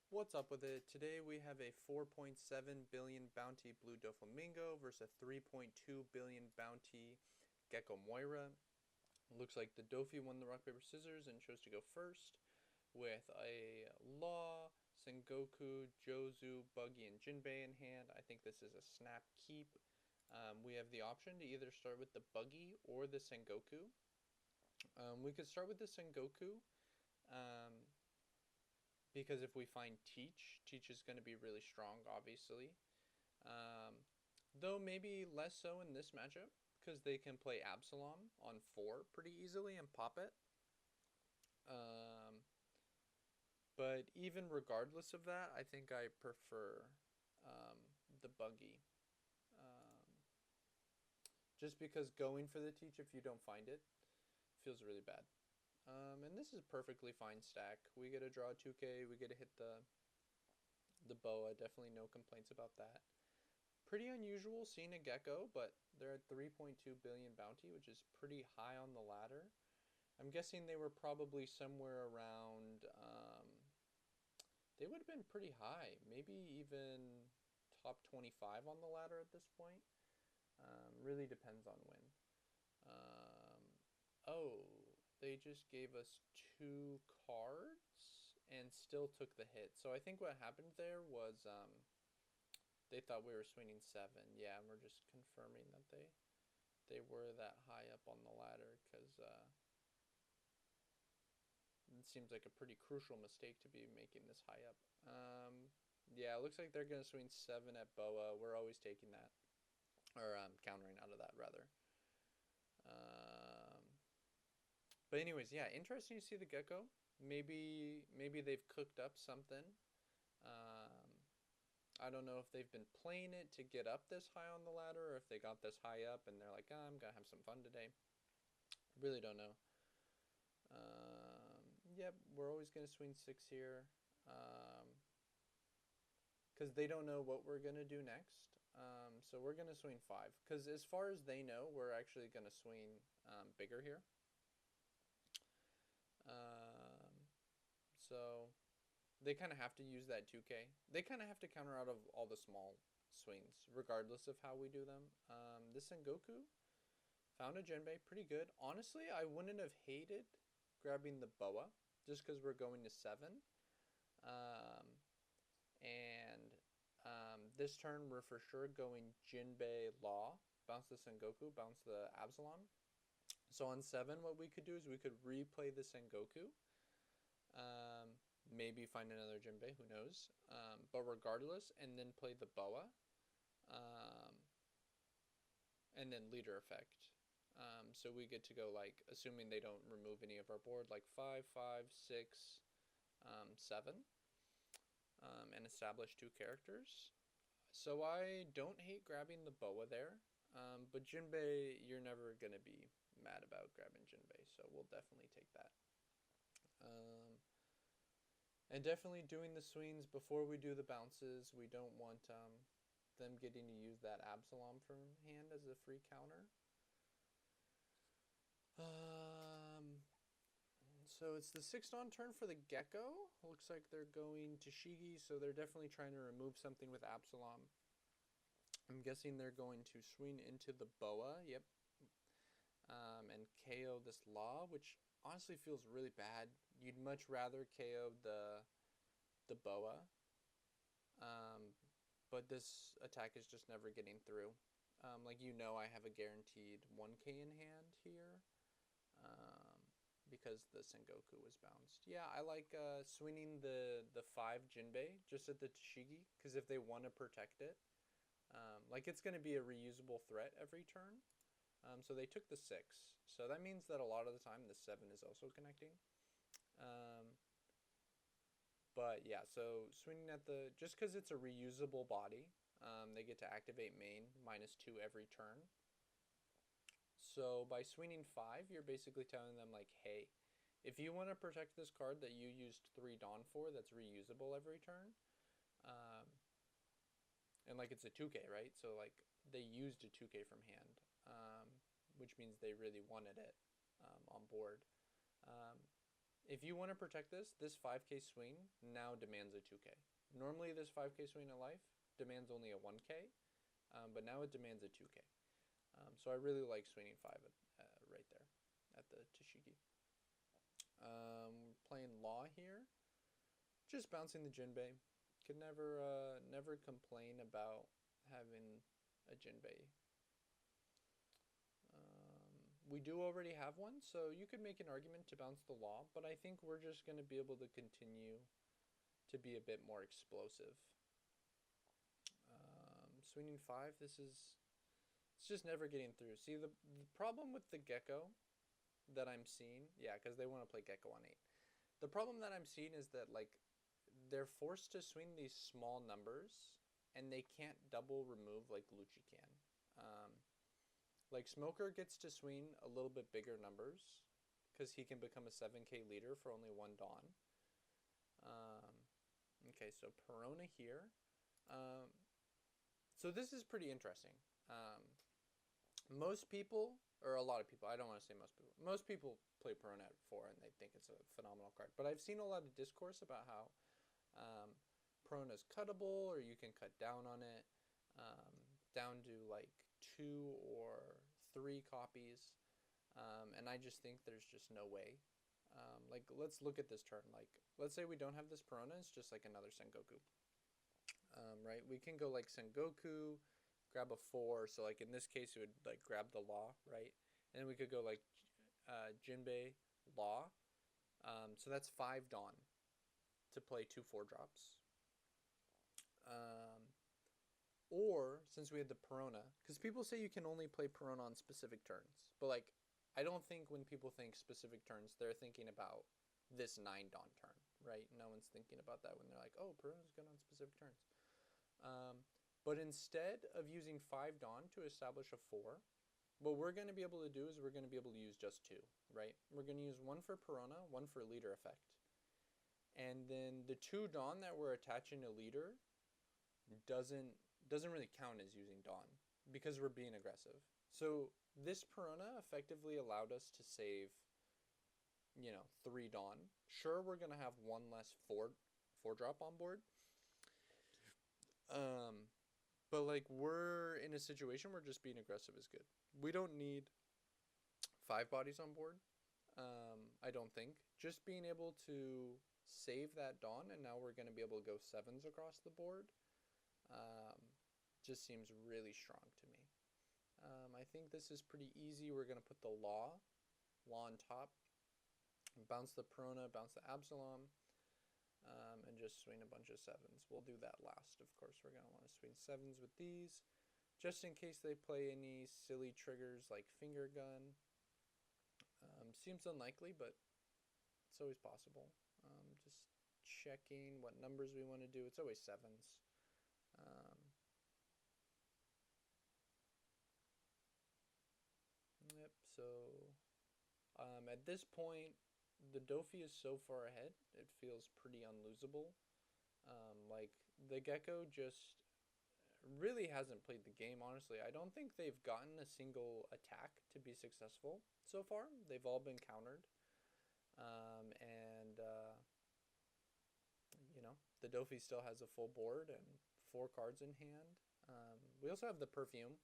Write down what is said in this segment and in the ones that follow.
What's up with it? Today we have a 4.7 billion bounty blue Doflamingo versus a 3.2 billion bounty Gecko Moria. Looks like the Dofi won the rock, paper, scissors and chose to go first with a Law, Sengoku, Jozu, Buggy, and Jinbei in hand. I think this is a snap keep. We have the option to either start with the Buggy or the Sengoku. We could start with the Sengoku. Um, because if we find Teach is going to be really strong, obviously. Um, though maybe less so in this matchup because they can play Absalom on 4 pretty easily and pop it. Um, but even regardless of that, I think I prefer the Buggy. Um, just because going for the Teach if you don't find it feels really bad. And this is a perfectly fine stack. We get to draw 2K, we get to hit the boa. Definitely no complaints about that. Pretty unusual seeing a gecko, but they're at 3.2 billion bounty, which is pretty high on the ladder. I'm guessing they were probably somewhere around, they would have been pretty high, maybe even top 25 on the ladder at this point. Really depends on when. Oh, they just gave us 2 cards and still took the hit. So I think what happened there was they thought we were swinging 7. Yeah, and we're just confirming that they were that high up on the ladder because it seems like a pretty crucial mistake to be making this high up. Yeah, it looks like they're going to swing 7 at boa. We're always taking that. Or countering out of that, rather. But anyways, yeah, interesting to see the gecko. Maybe they've cooked up something. Um, I don't know if they've been playing it to get up this high on the ladder or if they got this high up and they're like, oh, I'm going to have some fun today. I really don't know. Yep, we're always going to swing 6 here. Because they don't know what we're going to do next. So we're going to swing 5. Because as far as they know, we're actually going to swing bigger here. So they kind of have to use that 2K. They kind of have to counter out of all the small swings, regardless of how we do them. This Sengoku found a Jinbei, pretty good. Honestly, I wouldn't have hated grabbing the boa, just because we're going to 7. And this turn, we're for sure going Jinbei Law, bounce the Sengoku, bounce the Absalom. So on 7, what we could do is we could replay the Sengoku. Maybe find another Jinbei, who knows. But regardless, and then play the boa. And then leader effect. So we get to go, like, assuming they don't remove any of our board, like 5, 5, 6, 7. And establish 2 characters. So I don't hate grabbing the boa there. But Jinbei, you're never going to be mad about grabbing Jinbei, so we'll definitely take that. And definitely doing the swings before we do the bounces. We don't want them getting to use that Absalom from hand as a free counter. So it's the 6th on turn for the Gecko. Looks like they're going to Shigi, so they're definitely trying to remove something with Absalom. I'm guessing they're going to swing into the boa. Yep. And KO this Law, which honestly feels really bad. You'd much rather KO the boa. But this attack is just never getting through. Like, I have a guaranteed 1K in hand here. Because the Sengoku was bounced. Yeah, I like swinging the 5 Jinbei just at the Tashigi, because if they want to protect it, like, it's going to be a reusable threat every turn. So they took the 6. So that means that a lot of the time the 7 is also connecting. But yeah, so swinging at just because it's a reusable body, they get to activate main -2 every turn. So by swinging 5, you're basically telling them, like, hey, if you want to protect this card that you used 3 Dawn for that's reusable every turn, and, like, it's a 2K, right? So, like, they used a 2K from hand, which means they really wanted it on board. if you want to protect this, this 5k swing now demands a 2k. Normally this 5k swing of life demands only a 1k, but now it demands a 2k. So I really like swinging 5 right there at the TCG. Playing Law here, just bouncing the Jinbei. Could never complain about having a Jinbei. We do already have one, so you could make an argument to bounce the Law, but I think we're just going to be able to continue to be a bit more explosive. Swinging 5, it's just never getting through. See, the problem with the Gecko that I'm seeing, yeah, because they want to play Gecko on 8. The problem that I'm seeing is that, like, they're forced to swing these small numbers, and they can't double remove like Lucci can. Like, Smoker gets to swing a little bit bigger numbers, because he can become a 7k leader for only 1 Dawn. Okay, so Perona here. So this is pretty interesting. Most people, or a lot of people, I don't want to say most people play Perona at 4 and they think it's a phenomenal card. But I've seen a lot of discourse about how Perona's cuttable, or you can cut down on it, down to like 2 or 3 copies. And I just think there's just no way. Like, let's look at this turn. Like, let's say we don't have this Perona, it's just like another Sengoku. Right? We can go like Sengoku, grab a 4. So like in this case, it would like grab the Law, right? And then we could go like Jinbei, Law. So that's 5 Dawn to play 2 4-drops. Or, since we had the Perona, because people say you can only play Perona on specific turns. But like, I don't think when people think specific turns, they're thinking about this 9 Dawn turn, right? No one's thinking about that when they're like, oh, Perona's good on specific turns. But instead of using 5 Dawn to establish a 4, what we're going to be able to do is we're going to be able to use just 2, right? We're going to use 1 for Perona, 1 for leader effect. And then the 2 Dawn that we're attaching to leader doesn't really count as using Dawn because we're being aggressive. So this Perona effectively allowed us to save, 3 Dawn. Sure, we're going to have 1 less 4-drop on board. But like, we're in a situation where just being aggressive is good. We don't need 5 bodies on board. I don't think. Just being able to save that Dawn, and now we're going to be able to go 7s across the board. Just seems really strong to me. I think this is pretty easy. We're going to put the Law on top, bounce the Perona, bounce the Absalom, and just swing a bunch of 7s. We'll do that last, of course. We're going to want to swing 7s with these, just in case they play any silly triggers like Finger Gun. Seems unlikely, but it's always possible. Just checking what numbers we want to do. It's always 7s. Yep, so at this point, the Dofi is so far ahead, it feels pretty unlosable. Like, the Gecko just really hasn't played the game, honestly. I don't think they've gotten a single attack to be successful so far. They've all been countered. The Dofi still has a full board and 4 cards in hand. We also have the Perfume.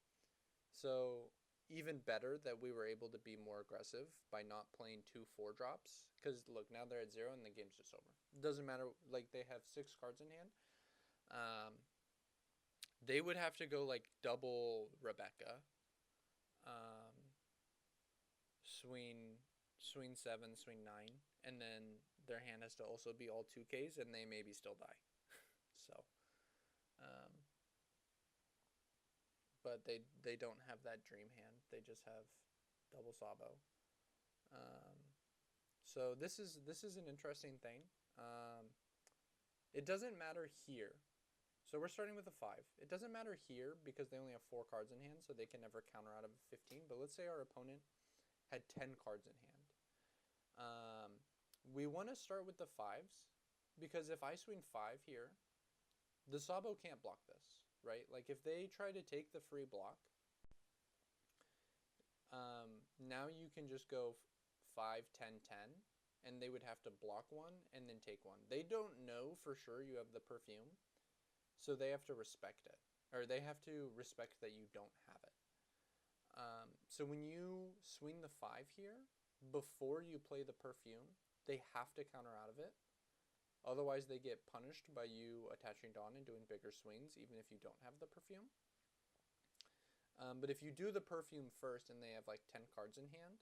So even better that we were able to be more aggressive by not playing 2 4-drops. Because look, now they're at 0 and the game's just over. It doesn't matter, like, they have 6 cards in hand. They would have to go like double Rebecca. Swing 7, swing 9, and then their hand has to also be all 2Ks, and they maybe still die. So, but they don't have that dream hand. They just have double Sabo. So this is an interesting thing. It doesn't matter here. So we're starting with a 5. It doesn't matter here because they only have 4 cards in hand, so they can never counter out of a 15. But let's say our opponent had 10 cards in hand. We want to start with the 5s because if I swing 5 here, the Sabo can't block this, right? Like, if they try to take the free block, now you can just go 5, 10, 10, and they would have to block one and then take one. They don't know for sure you have the perfume, so they have to respect it, or they have to respect that you don't have it. So when you swing the 5 here, before you play the perfume, they have to counter out of it. Otherwise, they get punished by you attaching Dawn and doing bigger swings, even if you don't have the perfume. But if you do the perfume first and they have like 10 cards in hand,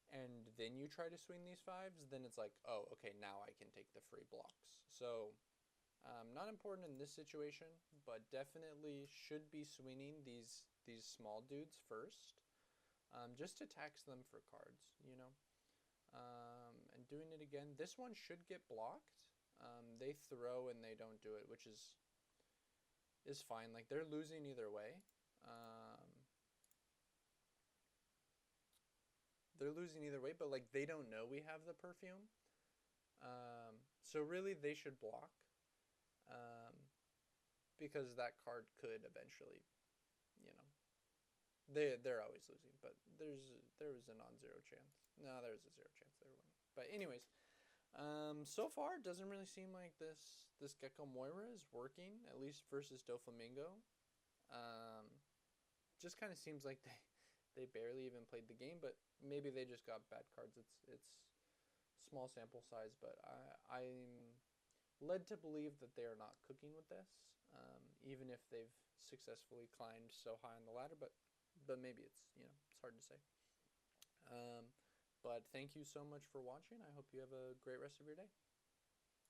and then you try to swing these 5s, then it's like, oh, okay, now I can take the free blocks. So not important in this situation, but definitely should be swinging these small dudes first, just to tax them for cards, you know. And doing it again, this one should get blocked. They throw and they don't do it, which is fine. Like, they're losing either way. They're losing either way, but like, they don't know we have the perfume. So really they should block, because that card could eventually, you know, they're always losing, but there was a non-zero chance. No, there's a 0 chance they were winning. But anyways, so far it doesn't really seem like this Gecko Moira is working, at least versus Doflamingo. Just kind of seems like they barely even played the game, but maybe they just got bad cards. It's small sample size, but I'm led to believe that they are not cooking with this, even if they've successfully climbed so high on the ladder. But maybe it's, you know, it's hard to say. But thank you so much for watching. I hope you have a great rest of your day.